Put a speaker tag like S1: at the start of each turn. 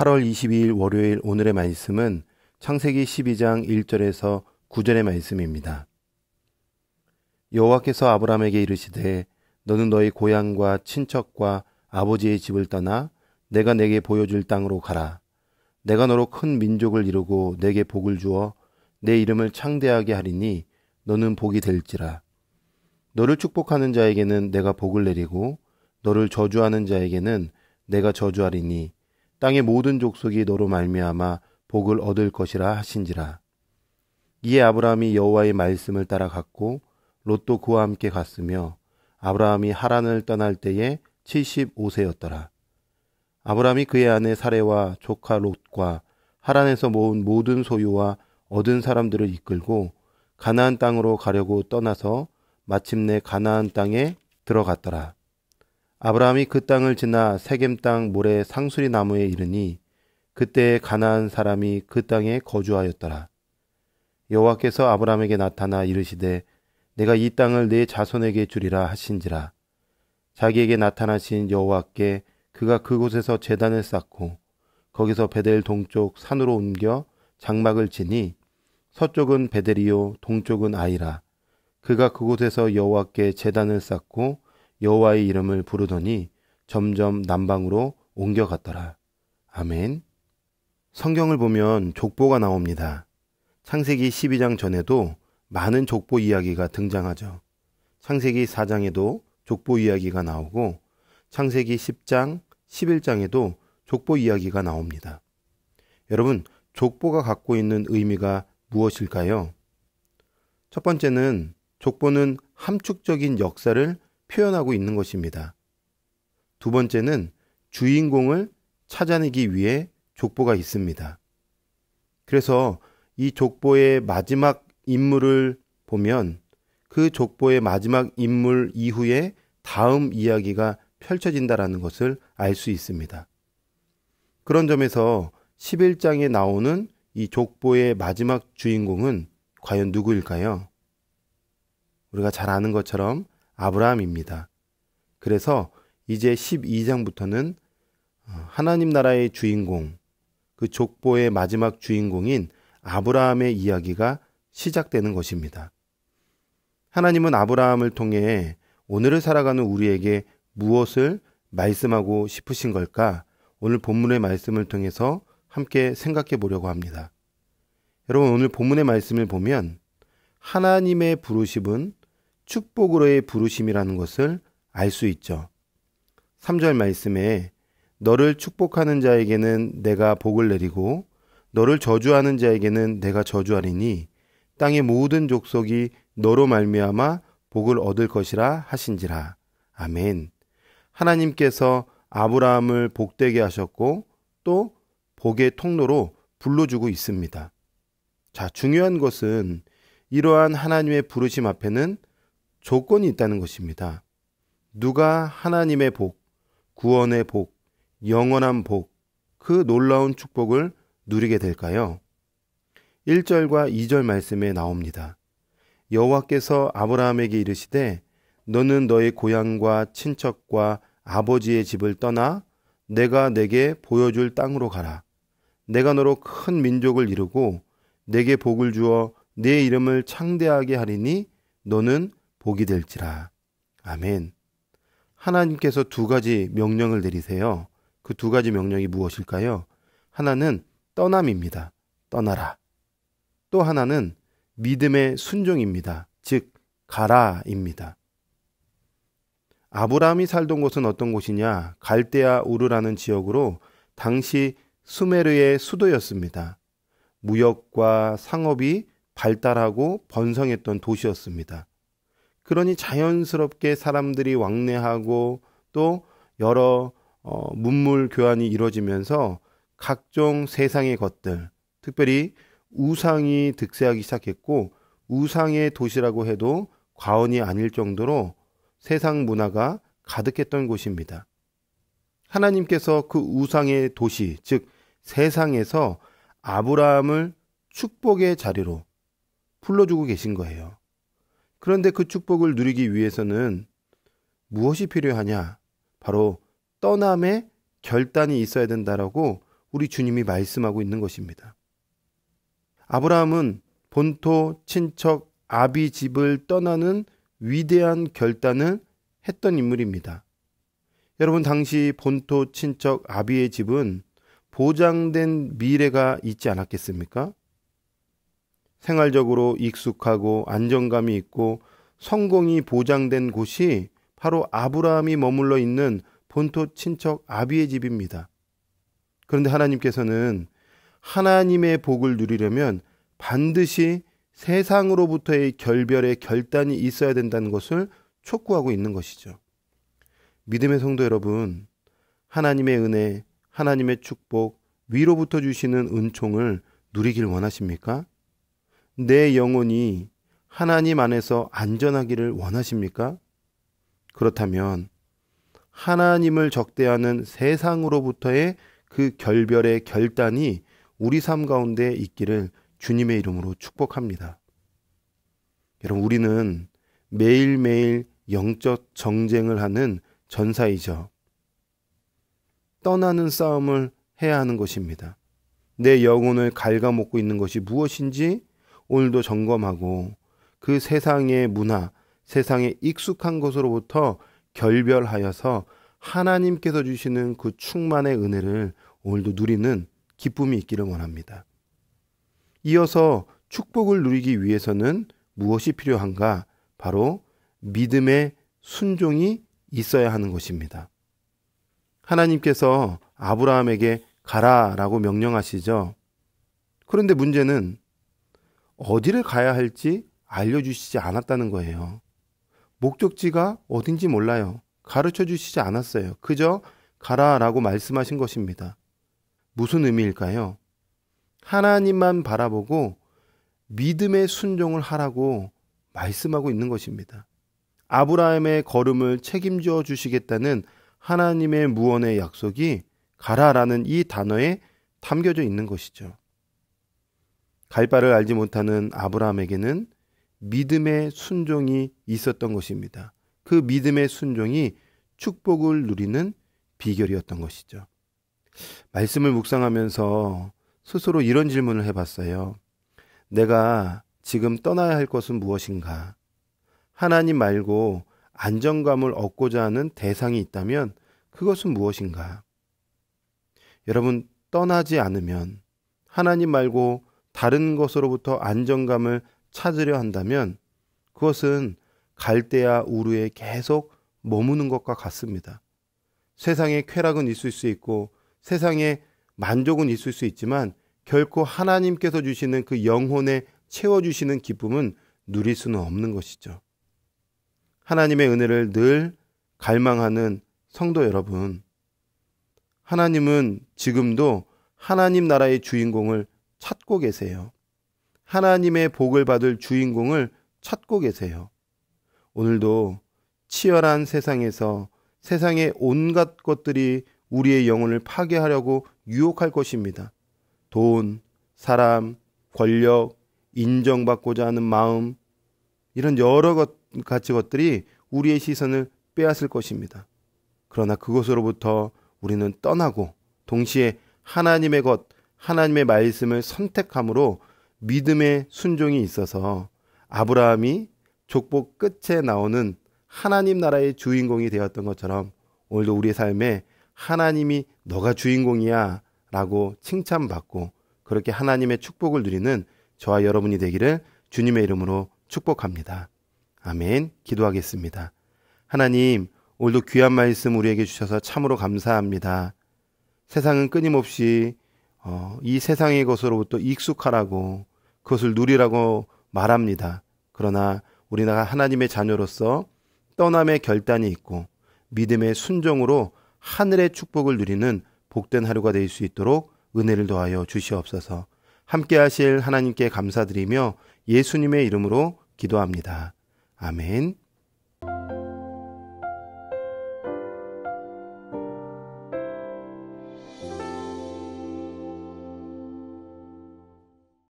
S1: 8월 22일 월요일 오늘의 말씀은 창세기 12장 1절에서 9절의 말씀입니다. 여호와께서 아브라함에게 이르시되 너는 너희 고향과 친척과 아버지의 집을 떠나 내가 내게 보여줄 땅으로 가라. 내가 너로 큰 민족을 이루고 내게 복을 주어 내 이름을 창대하게 하리니 너는 복이 될지라. 너를 축복하는 자에게는 내가 복을 내리고 너를 저주하는 자에게는 내가 저주하리니 땅의 모든 족속이 너로 말미암아 복을 얻을 것이라 하신지라. 이에 아브라함이 여호와의 말씀을 따라 갔고 롯도 그와 함께 갔으며 아브라함이 하란을 떠날 때에 75세였더라. 아브라함이 그의 아내 사레와 조카 롯과 하란에서 모은 모든 소유와 얻은 사람들을 이끌고 가나안 땅으로 가려고 떠나서 마침내 가나안 땅에 들어갔더라. 아브라함이 그 땅을 지나 세겜 땅 모래 상수리 나무에 이르니 그때 가나안 사람이 그 땅에 거주하였더라. 여호와께서 아브라함에게 나타나 이르시되 내가 이 땅을 네 자손에게 주리라 하신지라. 자기에게 나타나신 여호와께 그가 그곳에서 제단을 쌓고 거기서 베델 동쪽 산으로 옮겨 장막을 치니 서쪽은 베델이요 동쪽은 아이라. 그가 그곳에서 여호와께 제단을 쌓고 여호와의 이름을 부르더니 점점 남방으로 옮겨갔더라. 아멘. 성경을 보면 족보가 나옵니다. 창세기 12장 전에도 많은 족보 이야기가 등장하죠. 창세기 4장에도 족보 이야기가 나오고 창세기 10장, 11장에도 족보 이야기가 나옵니다. 여러분, 족보가 갖고 있는 의미가 무엇일까요? 첫 번째는 족보는 함축적인 역사를 표현하고 있는 것입니다. 두 번째는 주인공을 찾아내기 위해 족보가 있습니다. 그래서 이 족보의 마지막 인물을 보면 그 족보의 마지막 인물 이후에 다음 이야기가 펼쳐진다라는 것을 알 수 있습니다. 그런 점에서 11장에 나오는 이 족보의 마지막 주인공은 과연 누구일까요? 우리가 잘 아는 것처럼 아브라함입니다. 그래서 이제 12장부터는 하나님 나라의 주인공, 그 족보의 마지막 주인공인 아브라함의 이야기가 시작되는 것입니다. 하나님은 아브라함을 통해 오늘을 살아가는 우리에게 무엇을 말씀하고 싶으신 걸까? 오늘 본문의 말씀을 통해서 함께 생각해 보려고 합니다. 여러분, 오늘 본문의 말씀을 보면 하나님의 부르심은 축복으로의 부르심이라는 것을 알 수 있죠. 3절 말씀에 너를 축복하는 자에게는 내가 복을 내리고 너를 저주하는 자에게는 내가 저주하리니 땅의 모든 족속이 너로 말미암아 복을 얻을 것이라 하신지라. 아멘. 하나님께서 아브라함을 복되게 하셨고 또 복의 통로로 불러주고 있습니다. 자, 중요한 것은 이러한 하나님의 부르심 앞에는 조건이 있다는 것입니다. 누가 하나님의 복, 구원의 복, 영원한 복, 그 놀라운 축복을 누리게 될까요? 1절과 2절 말씀에 나옵니다. 여호와께서 아브라함에게 이르시되 너는 너의 고향과 친척과 아버지의 집을 떠나 내가 내게 보여줄 땅으로 가라. 내가 너로 큰 민족을 이루고 내게 복을 주어 내 이름을 창대하게 하리니 너는 복이 될지라. 아멘. 하나님께서 두 가지 명령을 내리세요. 그 두 가지 명령이 무엇일까요? 하나는 떠남입니다. 떠나라. 또 하나는 믿음의 순종입니다. 즉 가라입니다. 아브라함이 살던 곳은 어떤 곳이냐? 갈대아 우르라는 지역으로 당시 수메르의 수도였습니다. 무역과 상업이 발달하고 번성했던 도시였습니다. 그러니 자연스럽게 사람들이 왕래하고 또 여러 문물 교환이 이루어지면서 각종 세상의 것들, 특별히 우상이 득세하기 시작했고 우상의 도시라고 해도 과언이 아닐 정도로 세상 문화가 가득했던 곳입니다. 하나님께서 그 우상의 도시, 즉 세상에서 아브라함을 축복의 자리로 불러주고 계신 거예요. 그런데 그 축복을 누리기 위해서는 무엇이 필요하냐? 바로 떠남의 결단이 있어야 된다라고 우리 주님이 말씀하고 있는 것입니다. 아브라함은 본토 친척 아비 집을 떠나는 위대한 결단을 했던 인물입니다. 여러분, 당시 본토 친척 아비의 집은 보장된 미래가 있지 않았겠습니까? 생활적으로 익숙하고 안정감이 있고 성공이 보장된 곳이 바로 아브라함이 머물러 있는 본토 친척 아비의 집입니다. 그런데 하나님께서는 하나님의 복을 누리려면 반드시 세상으로부터의 결별의 결단이 있어야 된다는 것을 촉구하고 있는 것이죠. 믿음의 성도 여러분, 하나님의 은혜, 하나님의 축복, 위로부터 주시는 은총을 누리길 원하십니까? 내 영혼이 하나님 안에서 안전하기를 원하십니까? 그렇다면 하나님을 적대하는 세상으로부터의 그 결별의 결단이 우리 삶 가운데 있기를 주님의 이름으로 축복합니다. 여러분, 우리는 매일매일 영적 정쟁을 하는 전사이죠. 떠나는 싸움을 해야 하는 것입니다. 내 영혼을 갉아먹고 있는 것이 무엇인지 오늘도 점검하고 그 세상의 문화, 세상에 익숙한 것으로부터 결별하여서 하나님께서 주시는 그 충만의 은혜를 오늘도 누리는 기쁨이 있기를 원합니다. 이어서 축복을 누리기 위해서는 무엇이 필요한가? 바로 믿음의 순종이 있어야 하는 것입니다. 하나님께서 아브라함에게 가라라고 명령하시죠. 그런데 문제는 어디를 가야 할지 알려주시지 않았다는 거예요. 목적지가 어딘지 몰라요. 가르쳐 주시지 않았어요. 그저 가라라고 말씀하신 것입니다. 무슨 의미일까요? 하나님만 바라보고 믿음의 순종을 하라고 말씀하고 있는 것입니다. 아브라함의 걸음을 책임져 주시겠다는 하나님의 무언의 약속이 가라라는 이 단어에 담겨져 있는 것이죠. 갈 바를 알지 못하는 아브라함에게는 믿음의 순종이 있었던 것입니다. 그 믿음의 순종이 축복을 누리는 비결이었던 것이죠. 말씀을 묵상하면서 스스로 이런 질문을 해봤어요. 내가 지금 떠나야 할 것은 무엇인가? 하나님 말고 안정감을 얻고자 하는 대상이 있다면 그것은 무엇인가? 여러분, 떠나지 않으면, 하나님 말고 다른 것으로부터 안정감을 찾으려 한다면 그것은 갈대아 우르에 계속 머무는 것과 같습니다. 세상에 쾌락은 있을 수 있고 세상에 만족은 있을 수 있지만 결코 하나님께서 주시는 그 영혼에 채워주시는 기쁨은 누릴 수는 없는 것이죠. 하나님의 은혜를 늘 갈망하는 성도 여러분, 하나님은 지금도 하나님 나라의 주인공을 찾고 계세요. 하나님의 복을 받을 주인공을 찾고 계세요. 오늘도 치열한 세상에서 세상의 온갖 것들이 우리의 영혼을 파괴하려고 유혹할 것입니다. 돈, 사람, 권력, 인정받고자 하는 마음, 이런 여러 가지 것들이 우리의 시선을 빼앗을 것입니다. 그러나 그것으로부터 우리는 떠나고 동시에 하나님의 것, 하나님의 말씀을 선택함으로 믿음의 순종이 있어서 아브라함이 족보 끝에 나오는 하나님 나라의 주인공이 되었던 것처럼 오늘도 우리의 삶에 하나님이 너가 주인공이야 라고 칭찬받고 그렇게 하나님의 축복을 누리는 저와 여러분이 되기를 주님의 이름으로 축복합니다. 아멘. 기도하겠습니다. 하나님, 오늘도 귀한 말씀 우리에게 주셔서 참으로 감사합니다. 세상은 끊임없이 이 세상의 것으로부터 익숙하라고 그것을 누리라고 말합니다. 그러나 우리가 하나님의 자녀로서 떠남의 결단이 있고 믿음의 순종으로 하늘의 축복을 누리는 복된 하루가 될 수 있도록 은혜를 더하여 주시옵소서. 함께 하실 하나님께 감사드리며 예수님의 이름으로 기도합니다. 아멘.